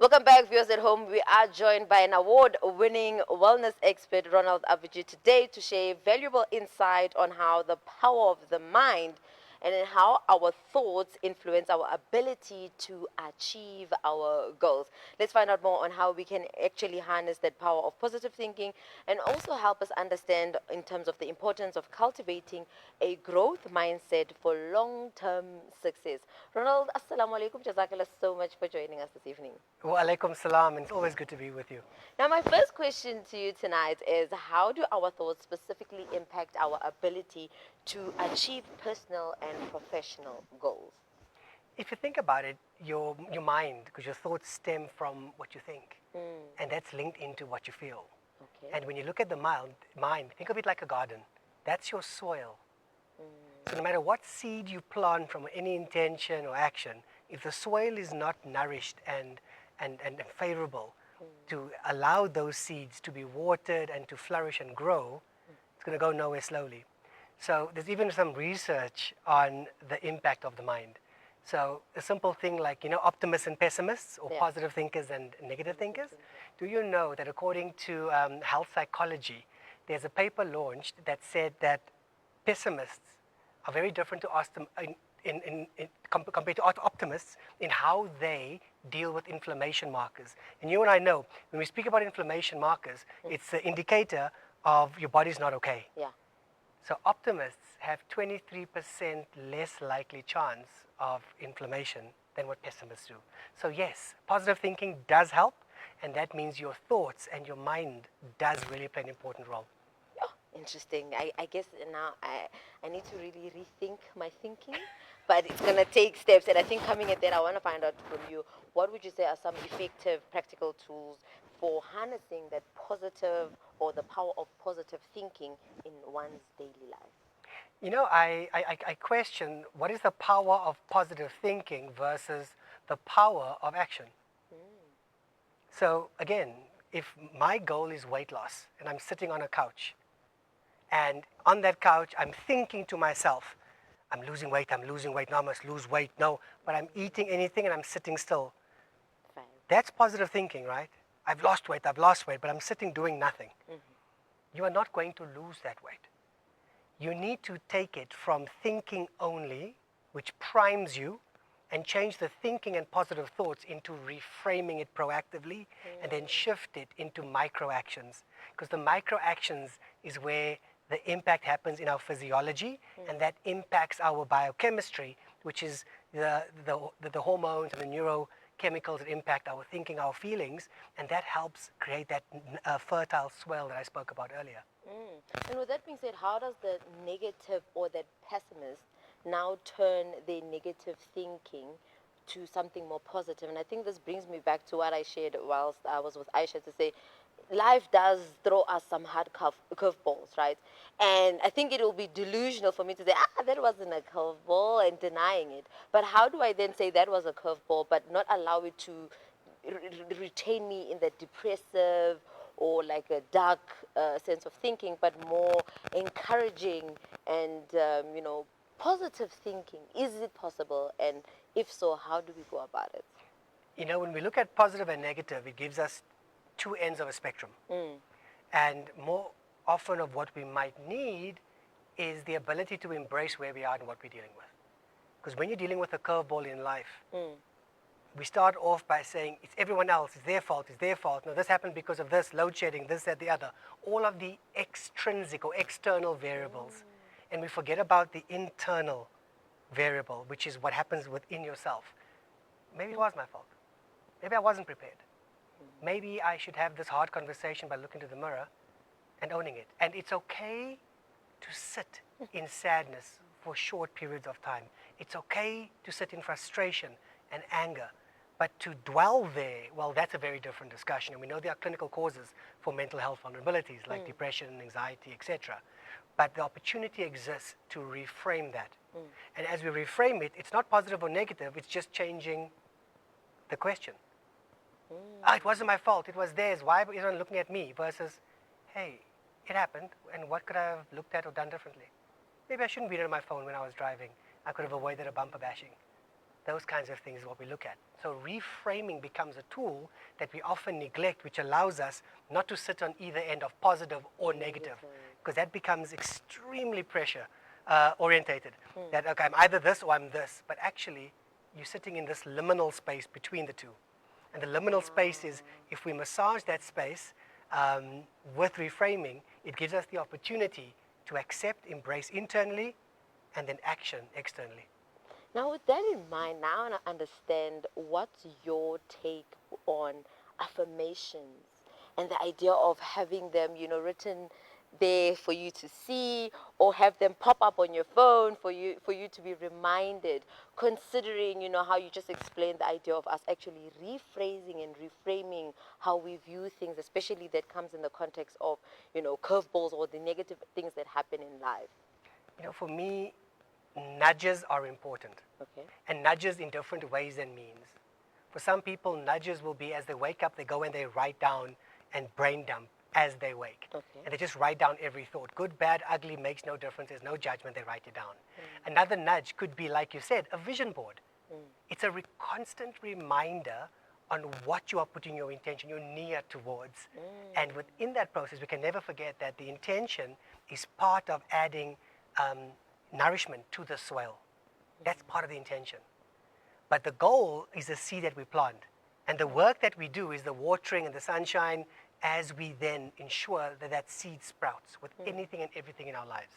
Welcome back, viewers at home. We are joined by an award-winning wellness expert, Ronald Abvajee, today to share valuable insight on how the power of the mind and in how our thoughts influence our ability to achieve our goals. Let's find out more on how we can actually harness that power of positive thinking and also help us understand in terms of the importance of cultivating a growth mindset for long-term success. Ronald, assalamu alaikum. Jazakallah so much for joining us this evening. Wa alaikum salam, and it's always good to be with you. Now, my first question to you tonight is how do our thoughts specifically impact our ability to achieve personal and professional goals? If you think about it, your mind, because your thoughts stem from what you think, and that's linked into what you feel. Okay. And when you look at the mind, think of it like a garden. That's your soil. So no matter what seed you plant from any intention or action, if the soil is not nourished and favorable to allow those seeds to be watered and to flourish and grow, it's going to go nowhere slowly. So there's even some research on the impact of the mind. So a simple thing like, optimists and pessimists, or Yeah. positive thinkers and negative thinkers. Do you know that according to health psychology, there's a paper launched that said that pessimists are very different to compared to optimists in how they deal with inflammation markers. And you and I know, when we speak about inflammation markers, it's an indicator of your body's not okay. Yeah. So optimists have 23% less likely chance of inflammation than what pessimists do. So yes, positive thinking does help, and that means your thoughts and your mind does really play an important role. Oh, interesting. I guess now I need to really rethink my thinking, but it's going to take steps. And I think coming at that, I want to find out from you, what would you say are some effective practical tools for harnessing that positive or the power of positive thinking in one's daily life? I question what is the power of positive thinking versus the power of action. So again, if my goal is weight loss and I'm sitting on a couch, and on that couch I'm thinking to myself, I'm losing weight, no, I must lose weight, no, but I'm eating anything and I'm sitting still. Fine. That's positive thinking, right? I've lost weight, but I'm sitting doing nothing. You are not going to lose that weight. You need to take it from thinking only, which primes you, and change the thinking and positive thoughts into reframing it proactively, and then shift it into micro actions. Because the micro actions is where the impact happens in our physiology, and that impacts our biochemistry, which is the hormones and the neurochemicals that impact our thinking, our feelings, and that helps create that fertile swell that I spoke about earlier. And with that being said, how does the negative or that pessimist now turn their negative thinking to something more positive? And I think this brings me back to what I shared whilst I was with Aisha, to say life does throw us some hard curveballs, right? And I think it will be delusional for me to say, that wasn't a curveball, and denying it. But how do I then say that was a curveball but not allow it to retain me in that depressive or like a dark sense of thinking, but more encouraging and positive thinking? Is it possible, and if so, how do we go about it? When we look at positive and negative, it gives us two ends of a spectrum. And more often of what we might need is the ability to embrace where we are and what we're dealing with. Because when you're dealing with a curveball in life, we start off by saying, it's everyone else, it's their fault. No, this happened because of this, load shedding, this, that, the other. All of the extrinsic or external variables. And we forget about the internal variable, which is what happens within yourself. Maybe it was my fault. Maybe I wasn't prepared. Maybe I should have this hard conversation by looking to the mirror and owning it. And it's okay to sit in sadness for short periods of time. It's okay to sit in frustration and anger. But to dwell there, well, that's a very different discussion. And we know there are clinical causes for mental health vulnerabilities like depression, anxiety, etc. But the opportunity exists to reframe that. And as we reframe it, it's not positive or negative, it's just changing the question. It wasn't my fault, it was theirs. Why is everyone looking at me? Versus, hey, it happened, and what could I have looked at or done differently? Maybe I shouldn't be on my phone when I was driving. I could have avoided a bumper bashing. Those kinds of things is what we look at. So reframing becomes a tool that we often neglect, which allows us not to sit on either end of positive or negative, because that becomes extremely pressure orientated. That, okay, I'm either this or I'm this, but actually you're sitting in this liminal space between the two. And the liminal space is, if we massage that space with reframing, it gives us the opportunity to accept, embrace internally, and then action externally. Now, with that in mind, now I understand what's your take on affirmations and the idea of having them, written there for you to see, or have them pop up on your phone for you to be reminded, considering, how you just explained the idea of us actually rephrasing and reframing how we view things, especially that comes in the context of, curveballs or the negative things that happen in life. For me, nudges are important. Okay. And nudges in different ways and means. For some people, nudges will be as they wake up, they go and they write down and brain dump as they wake. Okay. And they just write down every thought. Good, bad, ugly, makes no difference. There's no judgment. They write it down. Another nudge could be, like you said, a vision board. It's a constant reminder on what you are putting your intention, your nia towards. And within that process, we can never forget that the intention is part of adding nourishment to the soil. That's part of the intention. But the goal is the seed that we plant. And the work that we do is the watering and the sunshine as we then ensure that that seed sprouts with anything and everything in our lives.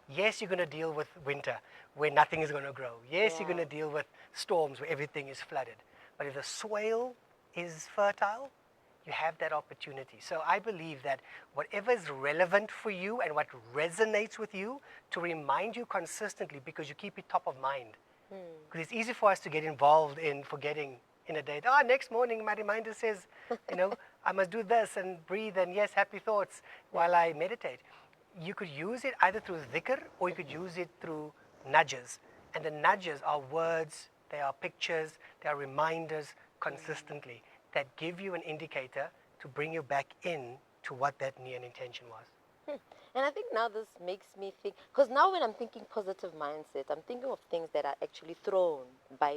Yes, you're going to deal with winter where nothing is going to grow. Yes, you're going to deal with storms where everything is flooded. But if the soil is fertile, you have that opportunity. So I believe that whatever is relevant for you and what resonates with you, to remind you consistently, because you keep it top of mind. Because it's easy for us to get involved in forgetting in a day. Next morning my reminder says, I must do this and breathe and yes, happy thoughts while I meditate. You could use it either through dhikr or you could use it through nudges. And the nudges are words, they are pictures, they are reminders consistently that give you an indicator to bring you back in to what that near intention was. And I think now this makes me think, because now when I'm thinking positive mindset, I'm thinking of things that are actually thrown by,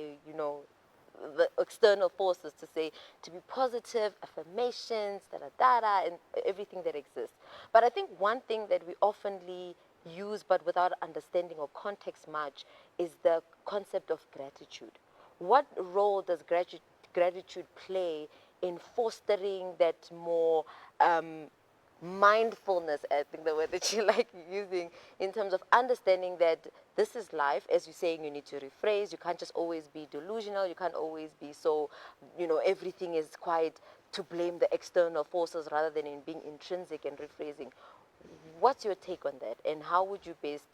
the external forces to say, to be positive, affirmations, da-da-da-da, and everything that exists. But I think one thing that we oftenly use, but without understanding or context much, is the concept of gratitude. What role does gratitude play in fostering that more mindfulness, I think the word that you like using, in terms of understanding that this is life? As you're saying, you need to rephrase. You can't just always be delusional. You can't always be so, everything is quite to blame the external forces rather than in being intrinsic and rephrasing. What's your take on that? And how would you best,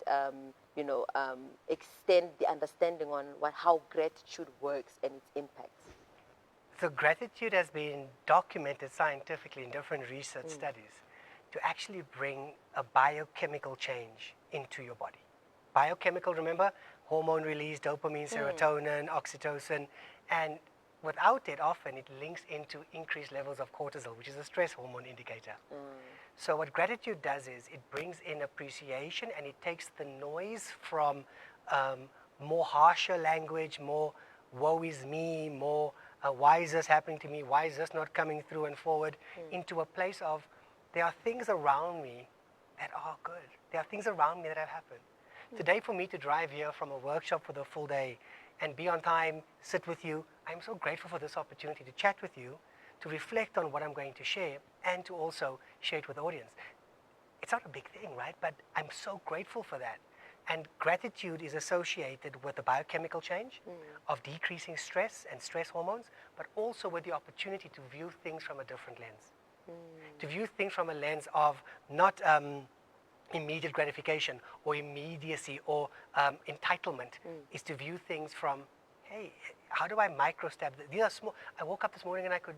extend the understanding on how gratitude works and its impacts? So gratitude has been documented scientifically in different research studies to actually bring a biochemical change into your body. Biochemical, remember, hormone release, dopamine, serotonin, oxytocin, and without it, often it links into increased levels of cortisol, which is a stress hormone indicator. So what gratitude does is it brings in appreciation and it takes the noise from more harsher language, more woe is me, more why is this happening to me, why is this not coming through and forward, into a place of there are things around me that are good. There are things around me that have happened. Today, for me to drive here from a workshop for the full day and be on time, sit with you, I'm so grateful for this opportunity to chat with you, to reflect on what I'm going to share, and to also share it with the audience. It's not a big thing, right? But I'm so grateful for that. And gratitude is associated with the biochemical change of decreasing stress and stress hormones, but also with the opportunity to view things from a different lens. To view things from a lens of not immediate gratification or immediacy or entitlement, is to view things from, hey, how do I micro-stab? These are small. I woke up this morning and I could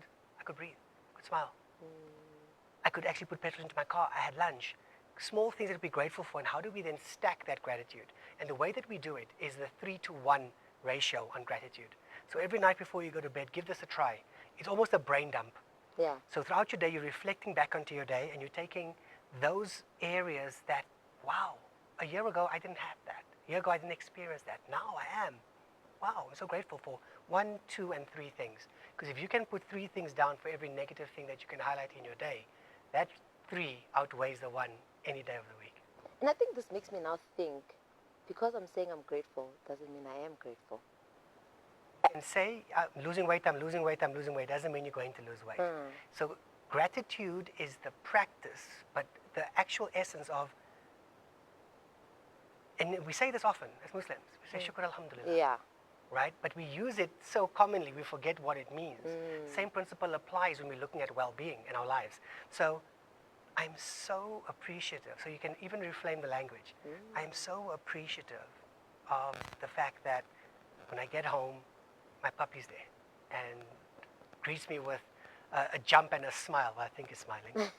breathe, I could smile. I could actually put petrol into my car. I had lunch. Small things that we be grateful for, and how do we then stack that gratitude? And the way that we do it is the 3-to-1 ratio on gratitude. So every night before you go to bed, give this a try. It's almost a brain dump. Yeah. So throughout your day, you're reflecting back onto your day, and you're taking those areas that, wow, a year ago I didn't have that. A year ago I didn't experience that. Now I am. wow, I'm so grateful for 1, 2, and 3 things. Because if you can put 3 things down for every negative thing that you can highlight in your day, that 3 outweighs the 1 any day of the week. And I think this makes me now think, because I'm saying I'm grateful, doesn't mean I am grateful. And say, losing weight, I'm losing weight, I'm losing weight, doesn't mean you're going to lose weight. So gratitude is the practice, but the actual essence of, and we say this often as Muslims, we say shukr alhamdulillah. Yeah. Right? But we use it so commonly, we forget what it means. Same principle applies when we're looking at well-being in our lives. So I'm so appreciative. So you can even reframe the language. I'm so appreciative of the fact that when I get home, my puppy's there and greets me with a jump and a smile. Well, I think he's smiling.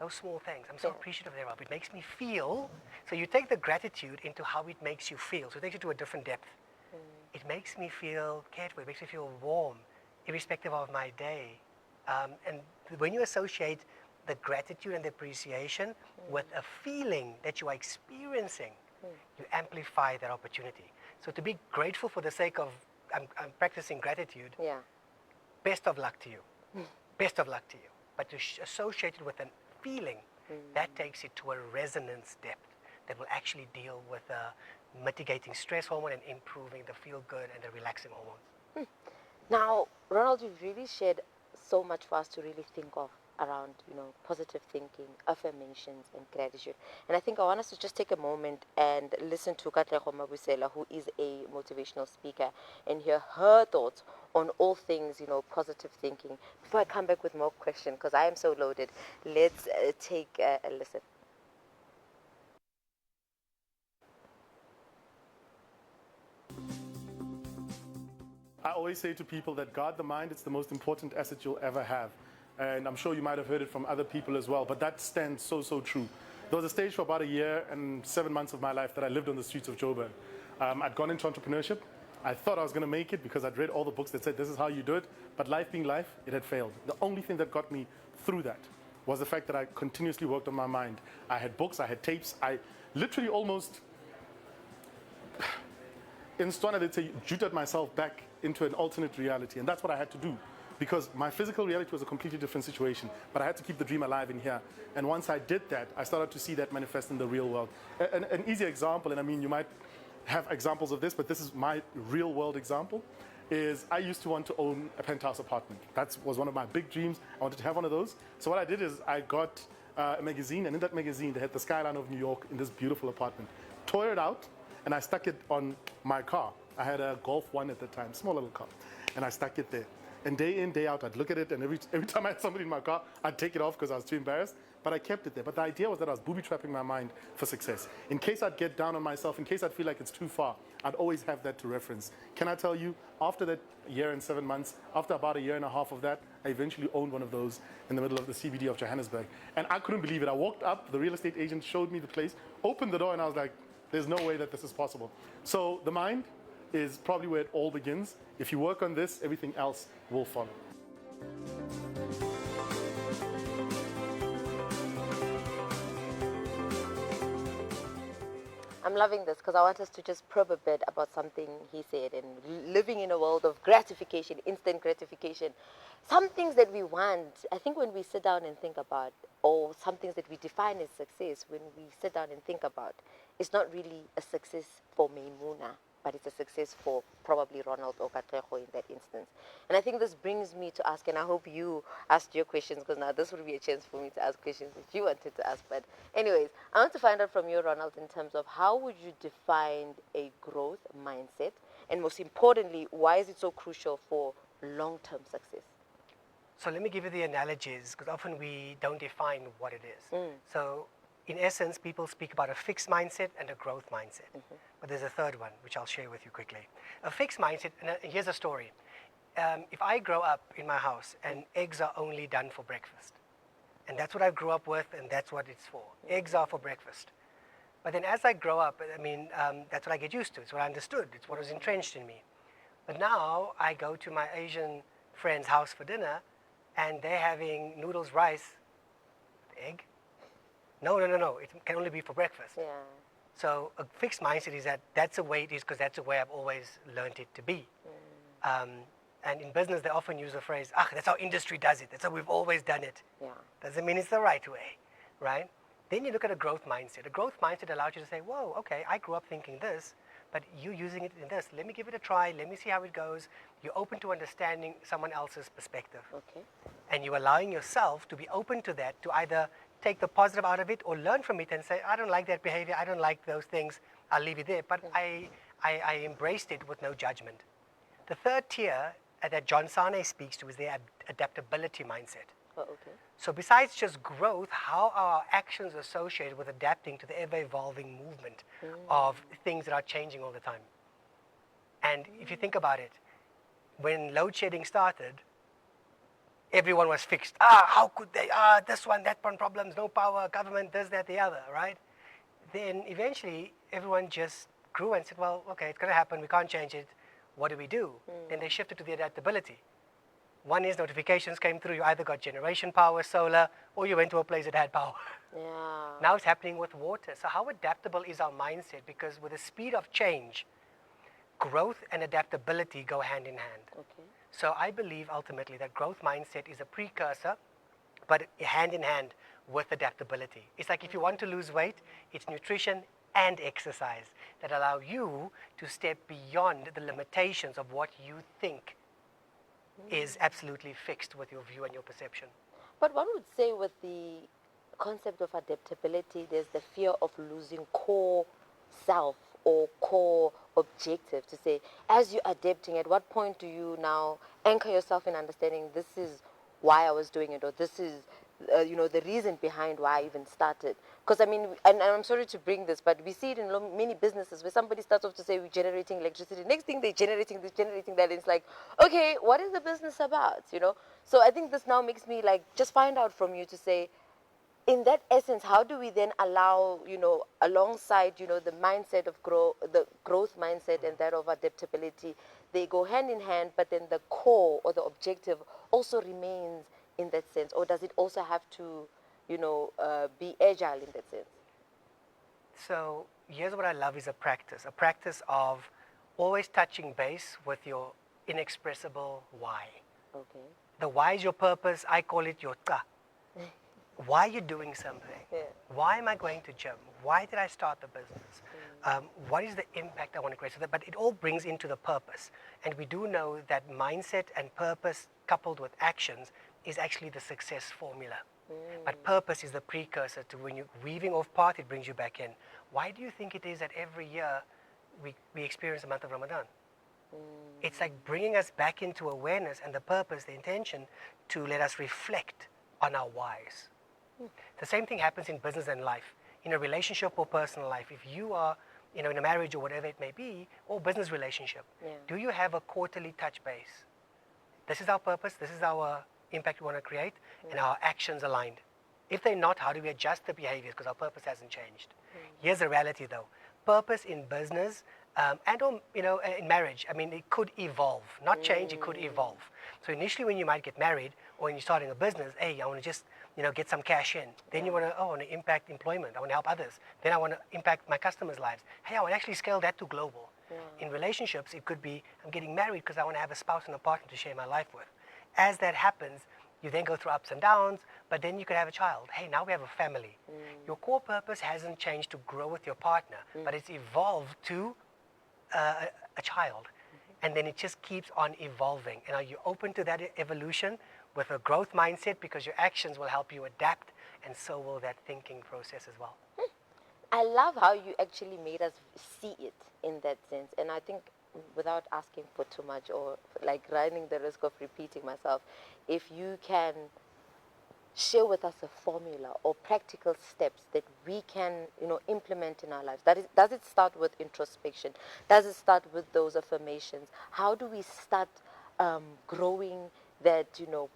Those small things. I'm so appreciative thereof. It makes me feel. So you take the gratitude into how it makes you feel. So it takes you to a different depth. It makes me feel cared for. It makes me feel warm, irrespective of my day. And when you associate the gratitude and the appreciation with a feeling that you are experiencing, you amplify that opportunity. So to be grateful for the sake of, I'm practicing gratitude, best of luck to you. Best of luck to you. But to associate it with a feeling, that takes it to a resonance depth that will actually deal with mitigating stress hormone and improving the feel-good and the relaxing hormones. Now, Ronald, you've really shared so much for us to really think of around, positive thinking, affirmations, and gratitude. And I think I want us to just take a moment and listen to Katlego Mabusela, who is a motivational speaker, and hear her thoughts on all things, positive thinking. Before I come back with more questions, because I am so loaded, let's take a listen. I always say to people that guard the mind, it's the most important asset you'll ever have. And I'm sure you might have heard it from other people as well, but that stands so, so true. There was a stage for about a year and 7 months of my life that I lived on the streets of Joburg. I'd gone into entrepreneurship. I thought I was going to make it because I'd read all the books that said this is how you do it, but life being life, it had failed. The only thing that got me through that was the fact that I continuously worked on my mind. I had books, I had tapes, I literally almost, in Stwana, they'd say, jutted myself back into an alternate reality, and that's what I had to do. Because my physical reality was a completely different situation, but I had to keep the dream alive in here. And once I did that, I started to see that manifest in the real world. An easy example, and I mean, you might have examples of this, but this is my real world example, is I used to want to own a penthouse apartment. That was one of my big dreams. I wanted to have one of those. So what I did is I got a magazine, and in that magazine, they had the skyline of New York in this beautiful apartment. Tore it out, and I stuck it on my car. I had a Golf 1 at the time, small little car, and I stuck it there. And day in, day out, I'd look at it, and every time I had somebody in my car, I'd take it off because I was too embarrassed. But I kept it there. But the idea was that I was booby-trapping my mind for success. In case I'd get down on myself, in case I'd feel like it's too far, I'd always have that to reference. Can I tell you, after that year and 7 months, after about a year and a half of that, I eventually owned one of those in the middle of the CBD of Johannesburg. And I couldn't believe it. I walked up, the real estate agent showed me the place, opened the door, and I was like, there's no way that this is possible. So the mind is probably where it all begins. If you work on this, everything else will follow. I'm loving this because I want us to just probe a bit about something he said, and living in a world of gratification, instant gratification. Some things that we want, I think when we sit down and think about, or some things that we define as success, when we sit down and think about, it's not really a success for Maimuna, but it's a success for probably Ronald or Katlego in that instance. And I think this brings me to ask, and I hope you asked your questions, because now this would be a chance for me to ask questions if you wanted to ask. But anyways, I want to find out from you, Ronald, in terms of how would you define a growth mindset, and most importantly, why is it so crucial for long-term success? So let me give you the analogies, because often we don't define what it is. So in essence, people speak about a fixed mindset and a growth mindset. But there's a third one, which I'll share with you quickly. A fixed mindset, and here's a story. If I grow up in my house and eggs are only done for breakfast, and that's what I grew up with, and that's what it's for. Eggs are for breakfast. But then as I grow up, I mean, that's what I get used to. It's what I understood. It's what was entrenched in me. But now I go to my Asian friend's house for dinner, and they're having noodles, rice, egg. No. It can only be for breakfast. Yeah. So a fixed mindset is that that's the way it is because that's the way I've always learned it to be. And in business, they often use the phrase, ah, that's how industry does it. That's how we've always done it. Yeah. Doesn't mean it's the right way, right? Then you look at a growth mindset. A growth mindset allows you to say, whoa, okay, I grew up thinking this, but you using it in this. Let me give it a try. Let me see how it goes. You're open to understanding someone else's perspective. Okay. And you're allowing yourself to be open to that, to either take the positive out of it or learn from it and say, I don't like that behavior. I don't like those things. I'll leave it there. But I embraced it with no judgment. The third tier that John Sane speaks to is the adaptability mindset. Oh, okay. So besides just growth, how are our actions associated with adapting to the ever-evolving movement of things that are changing all the time? And if you think about it, when load shedding started, everyone was fixed. How could they? This one, that one, problems, no power, government, this, that, the other, right? Then eventually, everyone just grew and said, well, okay, it's going to happen. We can't change it. What do we do? Then they shifted to the adaptability. One is notifications came through. You either got generation power, solar, or you went to a place that had power. Yeah. Now it's happening with water. So how adaptable is our mindset? Because with the speed of change, growth and adaptability go hand in hand. Okay. So I believe ultimately that growth mindset is a precursor, but hand in hand with adaptability. It's like if you want to lose weight, it's nutrition and exercise that allow you to step beyond the limitations of what you think is absolutely fixed with your view and your perception. But one would say with the concept of adaptability, there's the fear of losing core self or core objective to say, as you're adapting, at what point do you now anchor yourself in understanding this is why I was doing it, or this is the reason behind why I even started. Because I mean, and I'm sorry to bring this, but we see it in many businesses where somebody starts off to say we're generating electricity. Next thing they're generating this, generating that. And it's like, okay, what is the business about? So I think this now makes me like just find out from you to say, in that essence, how do we then allow, alongside, the mindset of the growth mindset and that of adaptability, they go hand in hand, but then the core or the objective also remains in that sense, or does it also have to, be agile in that sense? So here's what I love is a practice of always touching base with your inexpressible why. Okay. The why is your purpose. I call it your ta. Why are you doing something? Yeah. Why am I going to gym? Why did I start the business? What is the impact I want to create? But it all brings into the purpose. And we do know that mindset and purpose coupled with actions is actually the success formula. But purpose is the precursor to when you're weaving off part, it brings you back in. Why do you think it is that every year we experience the month of Ramadan? It's like bringing us back into awareness and the purpose, the intention to let us reflect on our whys. The same thing happens in business and life, in a relationship or personal life. If you are, in a marriage or whatever it may be, or business relationship, do you have a quarterly touch base? This is our purpose, this is our impact we want to create, and our actions aligned. If they're not, how do we adjust the behaviors because our purpose hasn't changed? Here's the reality though. Purpose in business and in marriage, I mean, it could evolve. Not change, it could evolve. So initially when you might get married or when you're starting a business, hey, I want to just get some cash in. Then you want to impact employment. I want to help others. Then I want to impact my customers' lives. Hey, I want to actually scale that to global. In relationships, it could be I'm getting married because I want to have a spouse and a partner to share my life with. As that happens, you then go through ups and downs, but then you could have a child. Hey, now we have a family. Your core purpose hasn't changed to grow with your partner, but it's evolved to a child. And then it just keeps on evolving. And are you open to that evolution with a growth mindset? Because your actions will help you adapt, and so will that thinking process as well. I love how you actually made us see it in that sense. And I think without asking for too much or like running the risk of repeating myself, if you can share with us a formula or practical steps that we can, implement in our lives. Does it start with introspection? Does it start with those affirmations? How do we start growing that,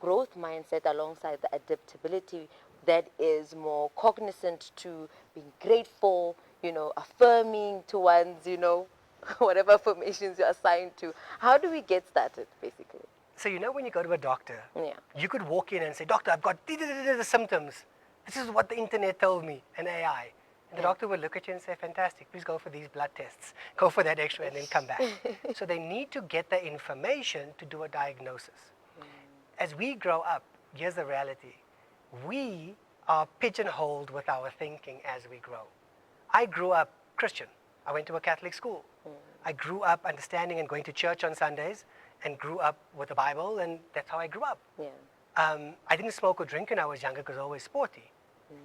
growth mindset alongside the adaptability that is more cognizant to being grateful, affirming to one's, whatever affirmations you're assigned to? How do we get started, basically? So when you go to a doctor, Yeah. you could walk in and say, doctor, I've got the symptoms. This is what the internet told me, and AI. And the doctor will look at you and say, fantastic, please go for these blood tests. Go for that x-ray and then come back. So they need to get the information to do a diagnosis. As we grow up, here's the reality. We are pigeonholed with our thinking as we grow. I grew up Christian. I went to a Catholic school. I grew up understanding and going to church on Sundays and grew up with the Bible, and that's how I grew up. Yeah. I didn't smoke or drink when I was younger because I was always sporty.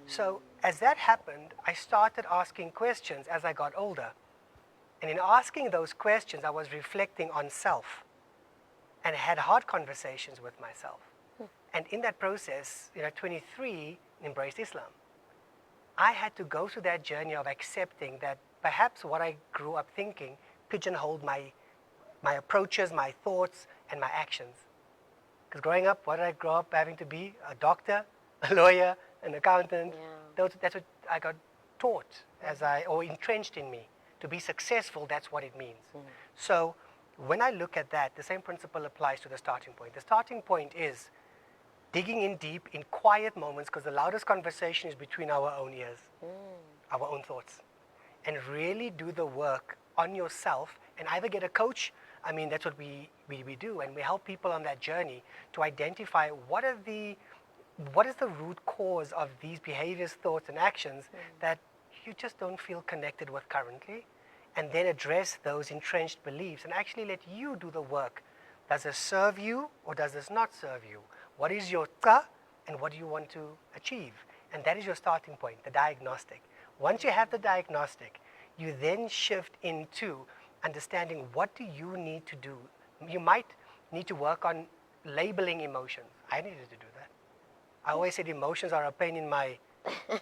So as that happened, I started asking questions as I got older. And in asking those questions, I was reflecting on self and had hard conversations with myself. And in that process, 23, embraced Islam. I had to go through that journey of accepting that perhaps what I grew up thinking pigeonholed my approaches, my thoughts, and my actions. Because growing up, what did I grow up having to be? A doctor, a lawyer, an accountant. Yeah. That's what I got taught or entrenched in me. To be successful, that's what it means. So when I look at that, the same principle applies to the starting point. The starting point is digging in deep in quiet moments, because the loudest conversation is between our own ears, our own thoughts. And really do the work on yourself and either get a coach. I mean, that's what we do, and we help people on that journey to identify what is the root cause of these behaviors, thoughts, and actions that you just don't feel connected with currently, and then address those entrenched beliefs and actually let you do the work. Does this serve you or does this not serve you? What is your ta and what do you want to achieve? And that is your starting point, the diagnostic. Once you have the diagnostic, you then shift into understanding what do you need to do. You might need to work on labeling emotions. I needed to do that. I always said emotions are a pain in my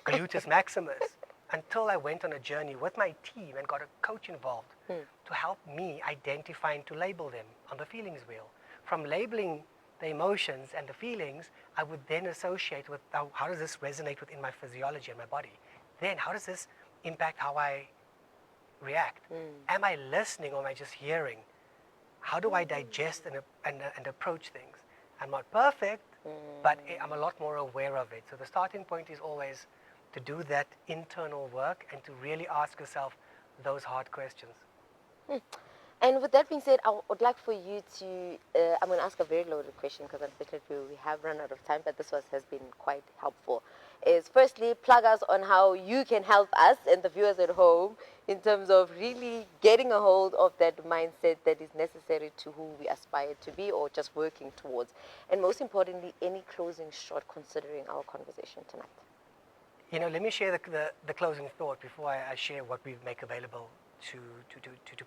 gluteus maximus until I went on a journey with my team and got a coach involved to help me identify and to label them on the feelings wheel. From labeling the emotions and the feelings, I would then associate with how does this resonate within my physiology and my body? Then how does this impact how I react? Am I listening or am I just hearing? How do I digest and approach things? I'm not perfect, but I'm a lot more aware of it. So the starting point is always to do that internal work and to really ask yourself those hard questions. And with that being said, I would like for you to, I'm going to ask a very loaded question because unfortunately we have run out of time, but this has been quite helpful. Is firstly, plug us on how you can help us and the viewers at home in terms of really getting a hold of that mindset that is necessary to who we aspire to be or just working towards. And most importantly, any closing shot considering our conversation tonight. Let me share the closing thought before I share what we make available to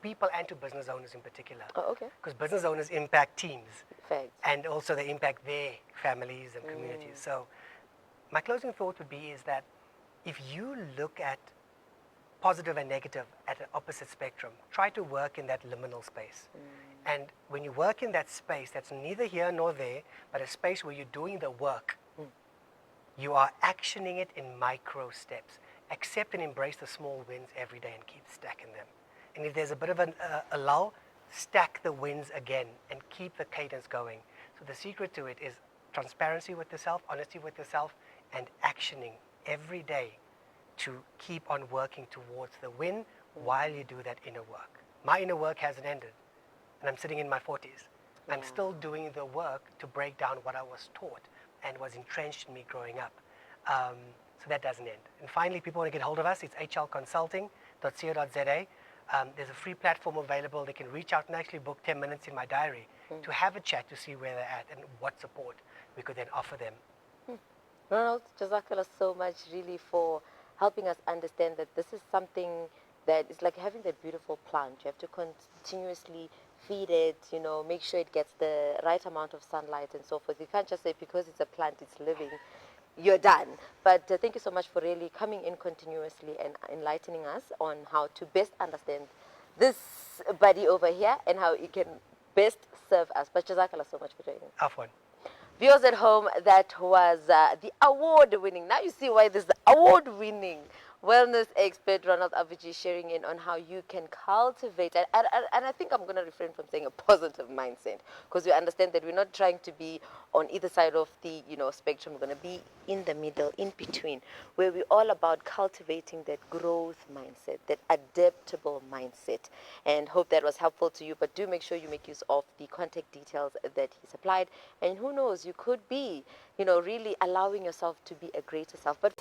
people and to business owners in particular. Oh, okay. Because business owners impact teams. Fact. And also they impact their families and communities. So my closing thought would be is that if you look at positive and negative at an opposite spectrum, try to work in that liminal space. And when you work in that space, that's neither here nor there, but a space where you're doing the work, you are actioning it in micro steps. Accept and embrace the small wins every day and keep stacking them. And if there's a bit of a lull, stack the wins again and keep the cadence going. So the secret to it is transparency with yourself, honesty with yourself, and actioning every day to keep on working towards the win while you do that inner work. My inner work hasn't ended, and I'm sitting in my 40s. I'm still doing the work to break down what I was taught and was entrenched in me growing up. So that doesn't end. And finally, people want to get hold of us, it's hlconsulting.co.za. There's a free platform available. They can reach out and actually book 10 minutes in my diary to have a chat to see where they're at and what support we could then offer them. Ronald, jazakallah so much really for helping us understand that this is something that is like having that beautiful plant. You have to continuously feed it, make sure it gets the right amount of sunlight and so forth. You can't just say because it's a plant, it's living, you're done. But thank you so much for really coming in continuously and enlightening us on how to best understand this body over here and how it can best serve us. But jazakallah so much for joining. Afwan. Viewers at home, that was the award-winning. Now you see why this is the award-winning wellness expert Ronald Abvajee sharing in on how you can cultivate, and I think I'm going to refrain from saying a positive mindset, because we understand that we're not trying to be on either side of the spectrum. We're going to be in the middle, in between, where we're all about cultivating that growth mindset, that adaptable mindset, and hope that was helpful to you. But do make sure you make use of the contact details that he supplied, and who knows, you could be really allowing yourself to be a greater self. But